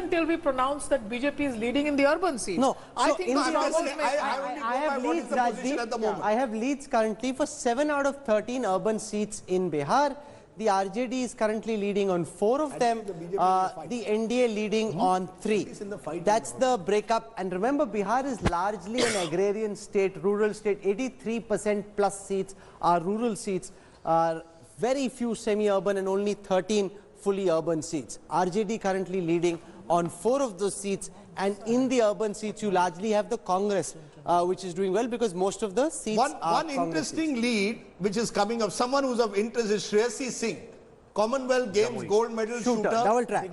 until we pronounce that BJP is leading in the urban seats. No, I so think in the the strongholds urban, may- I have leads, Rajdeep. I have leads currently for 7 out of 13 urban seats in Bihar. The RJD is currently leading on 4 of them. The NDA leading on 3. That's the breakup. And remember, Bihar is largely an agrarian state, rural state. 83% plus seats are rural seats. Very few semi-urban and only 13 fully urban seats. RJD currently leading on 4 of those seats, and in the urban seats you largely have the Congress, which is doing well because most of the seats are One interesting lead which is coming up, someone who's of interest, is Shreyasi Singh, Commonwealth Games gold medal shooter, double track.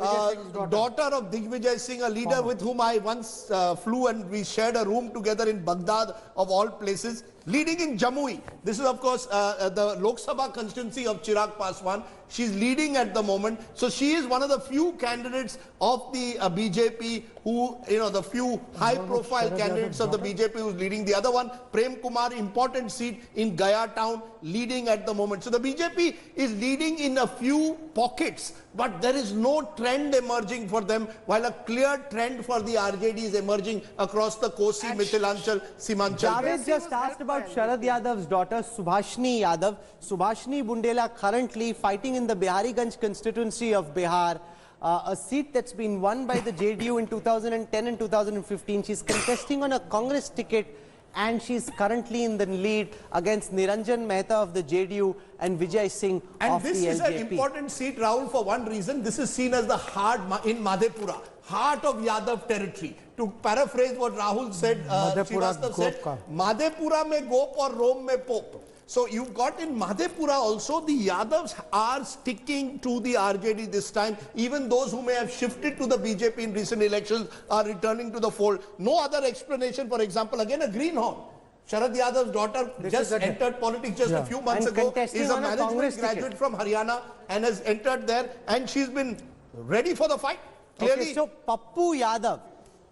daughter of Digvijay Singh, a leader with whom I once flew and we shared a room together in Baghdad of all places, leading in Jamui. This is of course the Lok Sabha constituency of Chirag Paswan. She's leading at the moment. So she is one of the few candidates of the BJP who, the few high profile candidates of the BJP who's leading. The other one, Prem Kumar, important seat in Gaya town, leading at the moment. So the BJP is leading in a few pockets, but there is no trend emerging for them, while a clear trend for the RJD is emerging across the Kosi, Mithilanchal, Simanchal. Javed just asked about Sharad Yadav's daughter, Subhashini Yadav. Subhashini Bundela currently fighting in the Bihariganj constituency of Bihar, a seat that's been won by the JDU in 2010 and 2015. She's contesting on a Congress ticket, and she's currently in the lead against Niranjan Mehta of the JDU and Vijay Singh of the LJP. And this is an important seat, Rahul, for one reason. This is seen as the heart in Madhepura, heart of Yadav territory. To paraphrase what Rahul said, Srivastava said, Madhepura mein Gop or Rome mein Pope. So you've got in Madhepura also, the Yadavs are sticking to the RJD this time. Even those who may have shifted to the BJP in recent elections are returning to the fold. No other explanation. For example, again a greenhorn. Sharad Yadav's daughter just entered politics just a few months ago. Is a management graduate from Haryana and has entered there, and she's been ready for the fight. Clearly. Okay, so Pappu Yadav,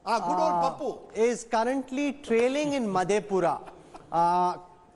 good old Pappu, is currently trailing in Madhepura.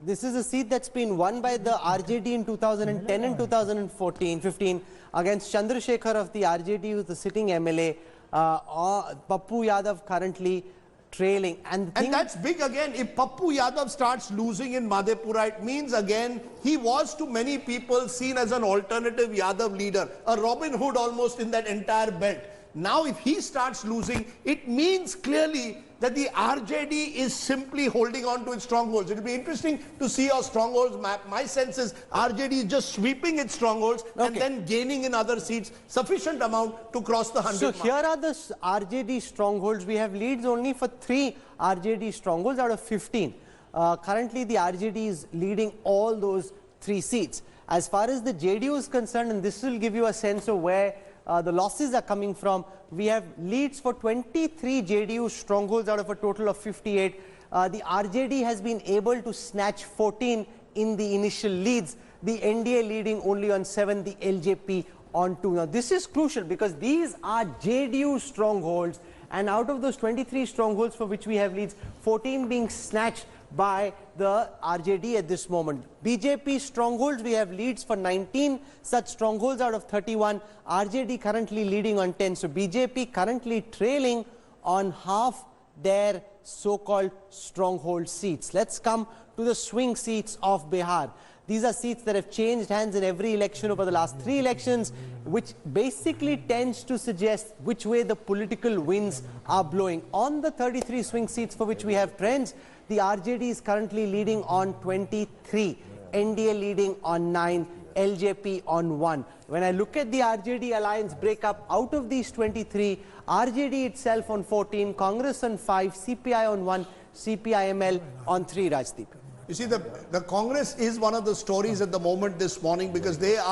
This is a seat that's been won by the RJD in 2010 and 2015 against Chandrasekhar of the RJD, who's the sitting MLA. Pappu Yadav currently trailing. And that's big again. If Pappu Yadav starts losing in Madhepura, it means again he was to many people seen as an alternative Yadav leader, a Robin Hood almost in that entire belt. Now if he starts losing, it means clearly that the RJD is simply holding on to its strongholds. It will be interesting to see how strongholds map. My sense is RJD is just sweeping its strongholds and then gaining in other seats sufficient amount to cross the 100 mark. So here are the RJD strongholds. We have leads only for 3 RJD strongholds out of 15. Currently the RJD is leading all those 3 seats. As far as the JDU is concerned, and this will give you a sense of where the losses are coming from, we have leads for 23 JDU strongholds out of a total of 58. The RJD has been able to snatch 14 in the initial leads, the NDA leading only on 7, the LJP on 2. Now this is crucial because these are JDU strongholds, and out of those 23 strongholds for which we have leads, 14 being snatched by the RJD at this moment. BJP strongholds, we have leads for 19 such strongholds out of 31. RJD currently leading on 10. So BJP currently trailing on half their so-called stronghold seats. Let's come to the swing seats of Bihar. These are seats that have changed hands in every election over the last 3 elections, which basically tends to suggest which way the political winds are blowing. On the 33 swing seats for which we have trends, the RJD is currently leading on 23, NDA leading on 9, LJP on 1. When I look at the RJD alliance breakup, out of these 23, RJD itself on 14, Congress on 5, CPI on 1, CPIML on 3, Rajdeep. You see, the Congress is one of the stories at the moment this morning because they are